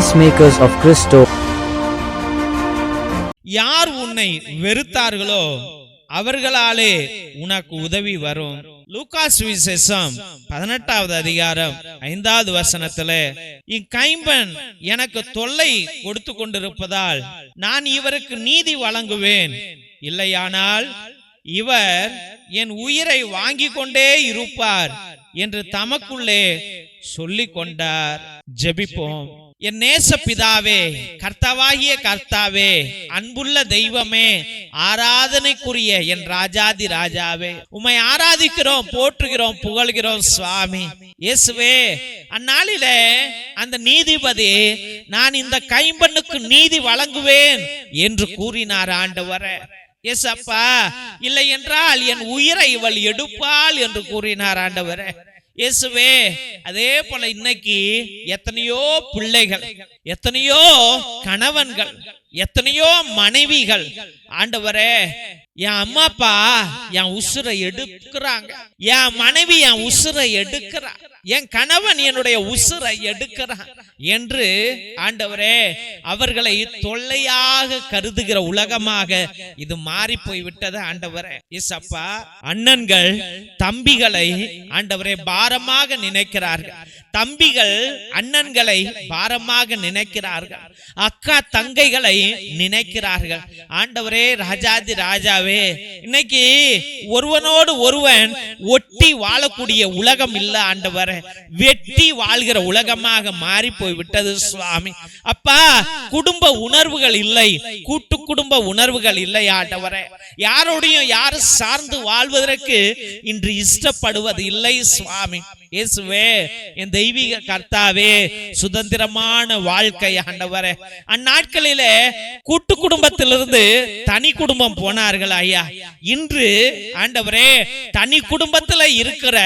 peacemakers of Christo. யார் உன்னை வெறுத்தார்களோ அவர்களாலே உனக்கு உதவி வரும். லூகாஸ் விசேஷம் 18வது அதிகாரம் 5வது வசனத்திலே, இக்கைம்பன் எனக்கு தொல்லை கொடுத்து கொண்டிருப்பதால் நான் இவருக்கு நீதி வழங்குவேன், இல்லையானால் இவர் என் உயிரை வாங்கி கொண்டே இருப்பார் என்று தமக்குள்ளே சொல்லிக் கொண்டார். ஜெபிப்போம். என் நேச பிதாவே, கர்த்தாவாகிய கர்த்தாவே, அன்புள்ள தெய்வமே, ஆராதனைக்குரிய என் ராஜாதி ராஜாவே, உம்மை ஆராதிக்கிறோம், போற்றுகிறோம், புகழ்கிறோம் சுவாமி. இயேசுவே, அந்நாளிலே அந்த நீதிபதி நான் இந்த கைம்பனுக்கு நீதி வழங்குவேன் என்று கூறினார். ஆண்டவரே, ஏசப்பா, இல்லை என்றால் என் உயிரை இவள் எடுப்பாள் என்று கூறினார். ஆண்டவரே இயேசுவே, அதே போல இன்னைக்கு எத்தனையோ பிள்ளைகள், எத்தனையோ கணவன்கள், எத்தனையோ மனைவிகள், ஆண்டவரே, என் அம்மா அப்பா என் உசுரை எடுக்கிறாங்க, என் மனைவி என் உசுரை எடுக்கிறான், என் கணவன் என்னுடைய உசுரை எடுக்கிறான் என்று ஆண்டவரே அவர்களை தொல்லையாக கருதுகிற உலகமாக இது மாறி போய் விட்டது. ஆண்டவரே இயேசப்பா, அண்ணன்கள் தம்பிகளை ஆண்டவரே பாரமாக நினைக்கிறார்கள், தம்பிகள் அண்ணன்களை பாரமாக நினைக்கிறார்கள், அக்கா தங்கைகளை நினைக்கிறார்கள். ஆண்டவரே ராஜாதி ராஜாவே, இன்னைக்கு ஒருவனோடு ஒருவன் ஒட்டி வாழக்கூடிய உலகம் இல்ல ஆண்டவரே, வெட்டி வாழ்கிற உலகமாக மாறி போய் விட்டது சுவாமி. அப்பா, குடும்ப உணர்வுகள் இல்லை, கூட்டு குடும்ப உணர்வுகள் இல்லை ஆண்டவரே, யாரோடையும் யாரும் சார்ந்து வாழ்வதற்கு இன்று இஷ்டப்படுவது இல்லை சுவாமி. இயேசுவே, என் தெய்வீக கர்த்தாவே, சுதந்திரமான வாழ்க்கை ஆண்டவரே, அந்நாட்களிலே கூட்டு குடும்பத்திலிருந்து தனி குடும்பம் போனார்கள் ஐயா. இன்று ஆண்டவரே தனி குடும்பத்துல இருக்கிற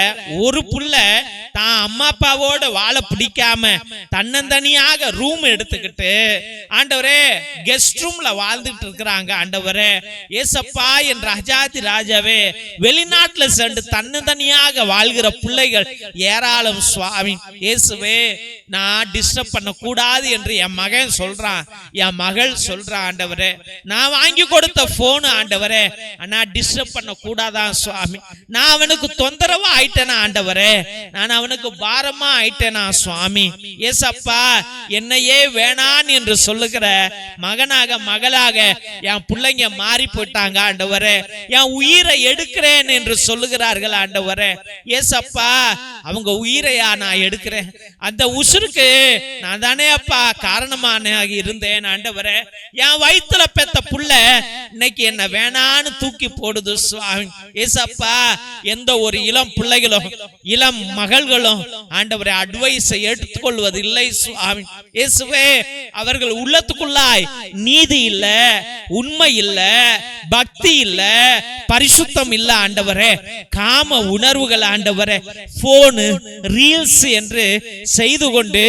ஒரு புள்ள தான் அம்மா அப்பாவோட வாழ பிடிக்காம தன்னந்தனியாக ரூம் எடுத்துக்கிட்டு ஆண்டவரே கெஸ்ட் ரூம்ல வாழ்ந்துட்டு இருக்கிறாங்க. ஆண்டவரே ஏசப்பா, என் ராஜாதி ராஜாவே, வெளிநாட்டுல சென்று தன்னந்தனியாக வாழ்கிற பிள்ளைகள் ஏராளம் சுவாமி. இயேசுவே, நான் டிஸ்டர்ப் பண்ண கூடாது என்று என் மகன் சொல்றான், என் மகள் சொல்றான். ஆண்டவரே, நான் வாங்கி கொடுத்த போன் ஆண்டவரே நான் டிஸ்டர்ப் பண்ண கூடாதான் சுவாமி, நான் அவனுக்கு தொந்தரவா ஆயிட்டேனா ஆண்டவரே, நான் அவனுக்கு பாரமா ஆயிட்டேனா சுவாமி. ஏசப்பா, என்னையே வேணான் என்று சொல்லுகிற மகனாக மகளாக என் பிள்ளைங்க மாறி போயிட்டாங்க. ஆண்டவரே, என் உயிரை எடுக்கிறேன் என்று சொல்லுகிறார்கள். ஆண்டவரே ஏசப்பா, அவங்க உயிரையா நான் எடுக்கிறேன், அந்த உசுருக்கு நான் தானே அப்பா காரணமான இருந்தேன். ஆண்டவரே, என் வயிற்றுல பெத்த புள்ள இன்னைக்கு என்ன வேணான்னு தூக்கி போடுது சுவாமி. ஏசப்பா, எந்த ஒரு இளம் பிள்ளைகளும் இளம் மகள்களும் ஆண்டவரே அட்வைஸை எடுத்துக்கொள்வது இல்லை சுவாமி. இயேசுவே, அவர்கள் உள்ளத்துக்குள்ளாய் நீதி இல்ல, உண்மை இல்ல, பக்தி இல்ல, பரிசுத்தம் இல்ல ஆண்டவரே, காம உணர்வுகள் ஆண்டவரே, போனு ரீல்ஸ் என்று செய்து கொண்டு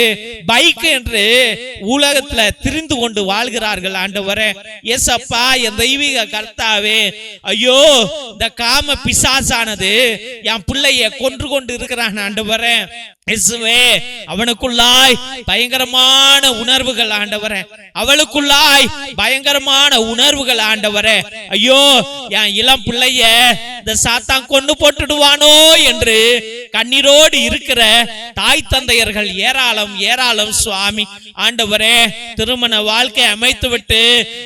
பைக் என்று உலகத்துல திரிந்து கொண்டு வாழ்கிறார்கள். ஆண்டவரே ஏசப்பா, என் தெய்வீக கர்த்தாவே, ஐயோ, இந்த காம பிசாசானது என் பிள்ளைய கொன்று கொண்டு இருக்கிறான். ஆண்டவரே இயேசுவே, அவனுக்குள்ளாய் பயங்கரமான உணர்வுகள் ஆண்டவரே, அவளுக்குள்ளாய் பயங்கரமான உணர்வுகள் ஆண்டவரே. ஐயோ, என் இளம் பிள்ளைய இந்த சாத்தான் கொண்டு போட்டுடுவானோ என்று கண்ணீரோடு இருக்கிற தாய் தந்தையர்கள் ஏராளம் ஏராளம் சுவாமி. ஆண்டவரே, திருமண வாழ்க்கை அமைத்து விட்டு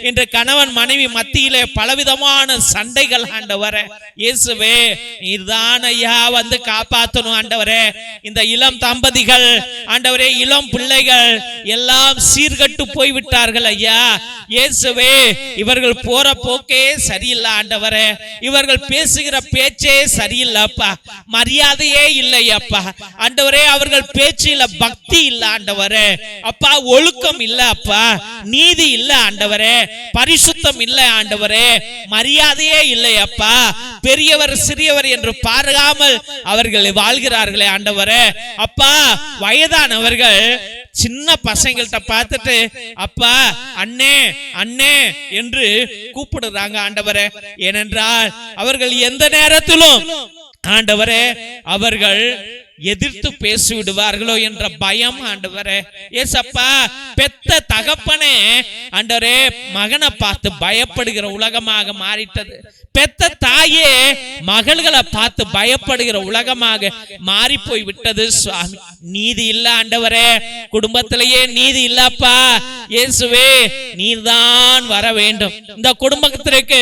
இன்று கணவன் மனைவி மத்தியிலே பலவிதமான சண்டைகள். ஆண்டவரே இயேசுவே, நீர்தான் ஐயா வந்து காப்பாற்றணும். ஆண்டவரே, இந்த இளம் தம்பதிகள் ஆண்டவரே, இளம் பிள்ளைகள் எல்லாம் சீர்கட்டு போய்விட்டார்கள் ஐயா. இயேசுவே, இவர்கள் போற போக்கே சரியில்லை ஆண்டவரே, இவர்கள் பேசுகிற பேச்சே சரியில்லை அப்பா, மரியாதையே இல்லை அப்பா. ஆண்டவரே, அவர்கள் பேச்சில பக்தி இல்ல ஆண்டவரே, அப்பா ஒழுக்கம் இல்ல அப்பா, நீதி இல்ல ஆண்டவரே, பரிசுத்தம் இல்ல ஆண்டவரே, மரியாதையே இல்லை அப்பா. பெரியவர் சிறியவர் என்று பாராமல் அவர்கள் வாழ்கிறார்களே ஆண்டவரே. அப்பா, வயதானவர்கள் சின்ன பசங்கள்ட்ட பார்த்துட்டு அப்பா அண்ணே அண்ணே என்று கூப்பிடுறாங்க ஆண்டவரே. ஏனென்றால் அவர்கள் எந்த நேரத்திலும் ஆண்டவரே அவர்கள் எதிர்த்து பேசிவிடுவார்களோ என்ற பயம் ஆண்டவரே. ஏசப்பா, பெத்த தகப்பனே ஆண்டவரே மகனை பார்த்து பயப்படுகிற உலகமாக மாறிட்டது. பெத்த தாயே மகள்களை பார்த்து பயப்படுகிற உலகமாக மாறி போய் விட்டது சுவாமி. நீதி இல்ல ஆண்டவரே, குடும்பத்திலேயே நீதி இல்லப்பா. இயேசுவே, நீர்தான் வர வேண்டும். இந்த குடும்பத்திற்கு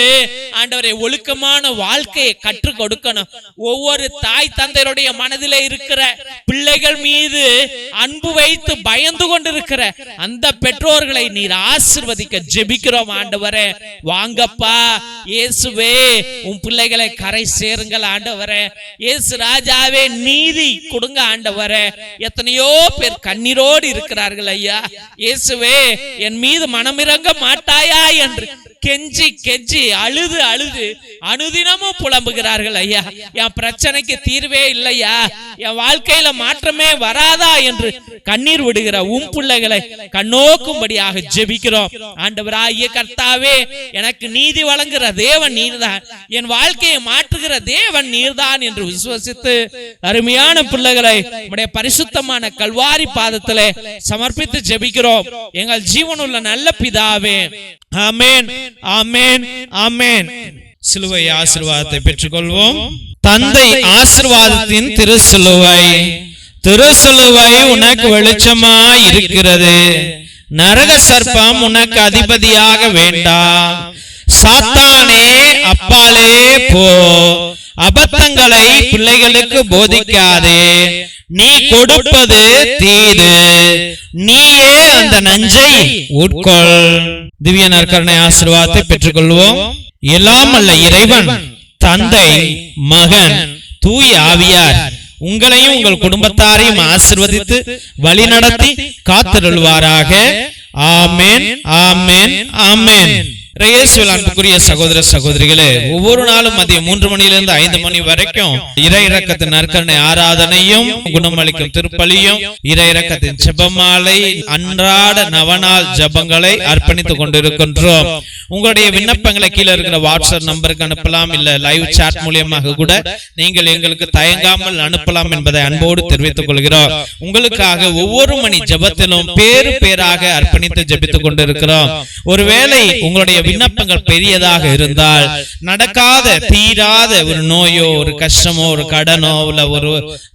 ஆண்டவரே ஒழுக்கமான வாழ்க்கையை கற்றுக் கொடுக்கணும். ஒவ்வொரு தாய் தந்தையருடைய மனதிலே இருக்கிற பிள்ளைகள் மீது அன்பு வைத்து பயந்து கொண்டிருக்கிற அந்த பெற்றோர்களை நீர் ஆசீர்வதிக்க ஜெபிக்கிறோம் ஆண்டவரே. வாங்கப்பா இயேசுவே, உன் பிள்ளைகளை கரை சேருங்கள் ஆண்டவரே. இயேசு ராஜாவே, நீதி கொடுங்க ஆண்டவரே. எத்தனையோ பேர் கண்ணீரோடு இருக்கிறார்கள் ஐயா. இயேசுவே, என் மீது மனமிறங்க மாட்டாயா என்று கெஞ்சி கெஞ்சி அழுது அழுது அனுதினமும் புலம்புகிறார்கள் ஐயா. என் பிரச்சனைக்கு தீர்வே இல்லையா, என் வாழ்க்கையில மாற்றமே வராதா என்று கண்ணீர் விடுகிற உம் பிள்ளைகளை கண்ணோக்கும்படியாக ஜெபிக்கிறோம் ஆண்டவராகிய கர்த்தாவே. எனக்கு நீதி வழங்குகிற தேவன் நீர்தான், என் வாழ்க்கையை மாற்றுகிற தேவன் நீர்தான் என்று விசுவசித்து அருமையான பிள்ளைகளை உம்முடைய பரிசுத்தமான கல்வாரி பாதத்திலே சமர்ப்பித்து ஜெபிக்கிறோம் எங்கள் ஜீவனுள்ள நல்ல பிதாவே. ஆமென், ஆமென், ஆமென். சிலுவை ஆசீர்வாதத்தை பெற்றுக்கொள்வோம். தந்தை ஆசீர்வாதத்தின் திருசிலுவை, திருசிலுவை உனக்கு வெளிச்சமாய் இருக்கிறது. நரக சர்ப்பம் உனக்கு அதிபதியாக வேண்டாம். சாத்தானே அப்பாலே போ. அபத்தங்களை பிள்ளைகளுக்கு போதிக்காதே. நீ கொடுப்பது தீது, நீயே அந்த நஞ்சை உட்கொள். திவ்ய நற்கருணை ஆசீர்வாதத்தை பெற்றுக்கொள்வோம். எல்லாம் அல்ல இறைவன், தந்தை, மகன், தூய ஆவியார் உங்களையும் உங்கள் குடும்பத்தாரையும் ஆசீர்வதித்து வழிநடத்தி காத்திருள்வாராக. ஆமென், ஆமென், ஆமென். அன்புக்குரிய சகோதர சகோதரிகளே, ஒவ்வொரு நாளும் மதியம் 3 மணியிலிருந்து 5 மணி வரைக்கும் இறை இரக்கத்தின் நற்கருணை ஆராதனையும் குணமளிக்கும் திருப்பலியும் இறை இரக்கத்தின் ஜெபமாலை அன்றாட நவநாள் ஜெபங்களை அர்ப்பணித்துக் கொண்டிருக்கின்றோம். உங்களுடைய விண்ணப்பங்களை கீழே இருக்கிற வாட்ஸ்அப் நம்பருக்கு அனுப்பலாம், இல்ல லைவ் சாட் மூலியமாக கூட நீங்கள் எங்களுக்கு தயங்காமல் அனுப்பலாம் என்பதை அன்போடு தெரிவித்துக் கொள்கிறோம். உங்களுக்காக ஒவ்வொரு மணி ஜெபத்திலும் பேரு பேராக அர்ப்பணித்து ஜெபித்துக் கொண்டிருக்கிறோம். ஒருவேளை உங்களுடைய விண்ணப்பங்கள் பெரியதாக இருந்தால், நடக்காத தீராத ஒரு நோயோ, ஒரு கஷ்டமோ, ஒரு கடனோ, இல்ல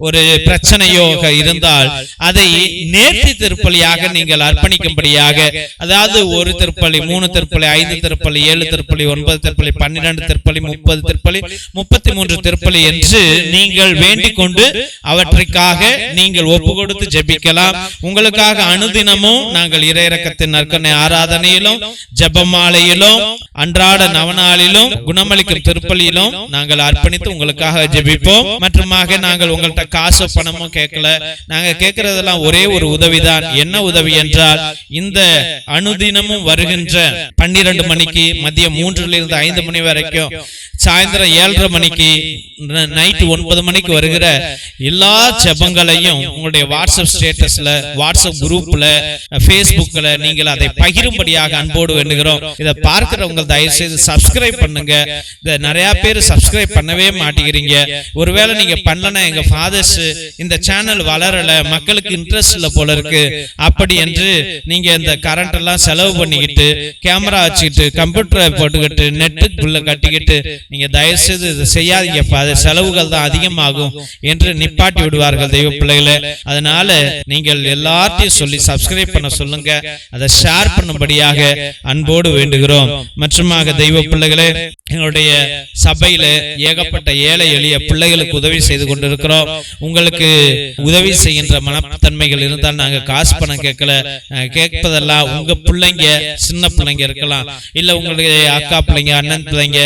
ஒரு பிரச்சனையோ இருந்தால் அதை நேர்த்தி திருப்பலியாக நீங்கள் அர்ப்பணிக்கும்படியாக, அதாவது 1 திருப்பலி, 3 திருப்பலி, 5 திருப்பலி, 7 திருப்பலி, 9 திருப்பலி, 12 திருப்பலி, 30 திருப்பலி, 33 திருப்பலி என்று நீங்கள் வேண்டிக் கொண்டு அவற்றுக்காக நீங்கள் ஒப்பு கொடுத்து ஜெபிக்கலாம். உங்களுக்காக அனுதினமும் நாங்கள் இறை இரக்கத்தின் நற்கருணை ஆராதனையிலும் ஜெபமாலையிலும் அன்றாட நவநாளிலும் குணமளிக்கும் திருப்பலியிலும் நாங்கள் அர்ப்பணித்து உங்களுக்காக ஜெபிப்போம். மற்றுமாக நாங்கள் உங்கள்கிட்ட காசு பணமும் கேட்கல. நாங்க கேட்கறதெல்லாம் ஒரே ஒரு உதவிதான். என்ன உதவி என்றால், இந்த அனுதினமும் வருகின்ற 12 மணிக்கு, மதியம் 3 to 5 மணி வரைக்கும், சாயந்தரம் 7:30 மணிக்கு, நைட் 9 மணிக்கு வருகிற எல்லா ஜெபங்களையும் உங்களுடைய வாட்ஸ்அப் ஸ்டேட்டஸ்ல, வாட்ஸ்அப் குரூப்ல, பேஸ்புக்ல நீங்கள் அதை பகிரும்படியாக அன்போடு வேண்டுகிறோம். இதை பார்க்கிறவங்க தயவு செய்து சப்ஸ்கிரைப் பண்ணுங்க. இதை நிறைய பேர் சப்ஸ்கிரைப் பண்ணவே மாட்டேங்கிறீங்க. ஒருவேளை நீங்க பண்ணலன்னா, எங்க ஃபாதர்ஸ் இந்த சேனல் வளரல, மக்களுக்கு இன்ட்ரெஸ்ட் இல்ல போல இருக்கு அப்படி என்று நீங்க இந்த கரண்ட் எல்லாம் செலவு பண்ணிக்கிட்டு, கேமரா வச்சுக்கிட்டு, கம்ப்யூட்டரை போட்டுக்கிட்டு, நெட்டுக்கு பில்ல கட்டிக்கிட்டு நீங்க தயவு செய்து இதை செய்யாதீங்கப்பா, அது செலவுகள் தான் அதிகமாகும் என்று நிப்பாட்டி விடுவார்கள் தெய்வ பிள்ளைகளே. அதனால நீங்கள் எல்லாத்தையும் சொல்லி சப்ஸ்கிரைப் பண்ண சொல்லுங்க, அதை ஷேர் பண்ணும்படியாக அன்போடு வேண்டுகிறோம். மற்றுமாக தெய்வ பிள்ளைகளே, எங்களுடைய சபையில ஏகப்பட்ட ஏழை எளிய பிள்ளைகளுக்கு உதவி செய்து கொண்டிருக்கிறோம். உங்களுக்கு உதவி செய்கின்ற மனத்தன்மைகள் இருந்தால் நாங்க காசு பணம் கேட்கல. கேட்பதெல்லாம் உங்க பிள்ளைங்க, சின்ன பிள்ளைங்க இருக்கலாம், இல்ல உங்களுடைய அக்கா பிள்ளைங்க, அண்ணன் பிள்ளைங்க,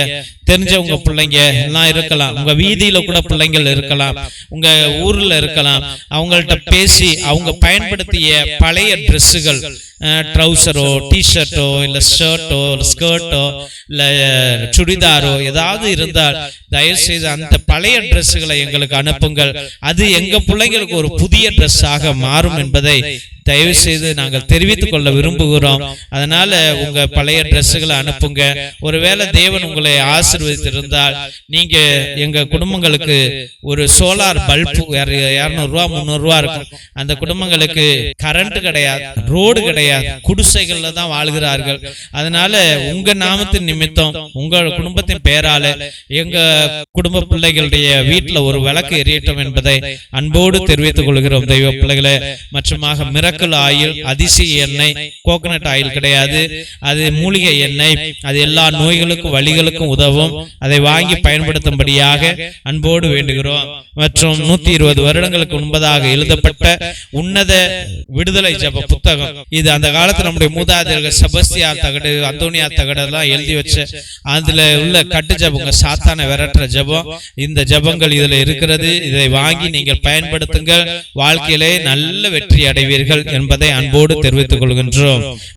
தெரிஞ்சவங்க பிள்ளைங்க எல்லாம் இருக்கலாம், உங்க வீதியில கூட பிள்ளைங்கள் இருக்கலாம், உங்க ஊர்ல இருக்கலாம். அவங்கள்ட்ட பேசி அவங்க பயன்படுத்திய பழைய ட்ரெஸ்ஸுகள், ட்ரௌசரோ, டிஷர்ட்டோ, இல்ல ஷர்ட்டோ, ஸ்கர்ட்டோ, இல்ல சுடிதாரோ ஏதாவது இருந்தால் தயவு செய்து அந்த பழைய ட்ரெஸ்ஸுகளை எங்களுக்கு அனுப்புங்கள். அது எங்க பிள்ளைங்களுக்கு ஒரு புதிய ட்ரெஸ்ஸாக மாறும் என்பதை தயவு செய்து நாங்கள் தெரிவித்துக் கொள்ள விரும்புகிறோம். அதனால உங்க பழைய டிரெஸ்ஸுகளை அனுப்புங்க. ஒருவேளை தேவன் உங்களை ஆசீர்வதித்திருந்தால் நீங்க எங்க குடும்பங்களுக்கு ஒரு சோலார் பல்பு 200 ரூபா 300 ரூபா இருக்கும். அந்த குடும்பங்களுக்கு கரண்ட் கிடையாது, ரோடு கிடையாது, குடிசைகள்ல தான் வாழ்கிறார்கள். அதனால உங்க நாமத்தின் நிமித்தம் உங்க குடும்பத்தின் பேரால எங்க குடும்ப பிள்ளைகளுடைய வீட்டுல ஒரு விளக்கு எரியட்டும் என்பதை அன்போடு தெரிவித்துக் கொள்கிறோம் தெய்வ பிள்ளைகளே. மற்றுமாக மிரக்கல் ஆயில், அதிசய எண்ணெய், கோகனட் ஆயில் கிடையாது, அது மூலிகை எண்ணெய். அது எல்லா நோய்களுக்கும் வலிகளுக்கும் உதவும். அதை வாங்கி பயன்படுத்தும்படியாக அன்போடு வேண்டுகிறோம். மற்றும் 120 வருடங்களுக்கு முன்பதாக எழுதப்பட்ட உன்னத விடுதலை ஜப புத்தகம் இது. அந்த காலத்துல நம்முடைய மூதாதையர்கள் செபஸ்தியார் தகடு, அந்தோனியார் தகடு எல்லாம் எழுதி வச்ச அதுல உள்ள கட்டு ஜபங்க, சாத்தான விரட்டுற ஜபம். இந்த ஜபங்கள் இதுல இருக்கிறது. இதை வாங்கி நீங்கள் பயன்படுத்துங்கள். வாழ்க்கையிலே நல்ல வெற்றி அடைவீர்கள் என்பதை அன்போடு தெரிவித்துக் கொள்கின்றோம்.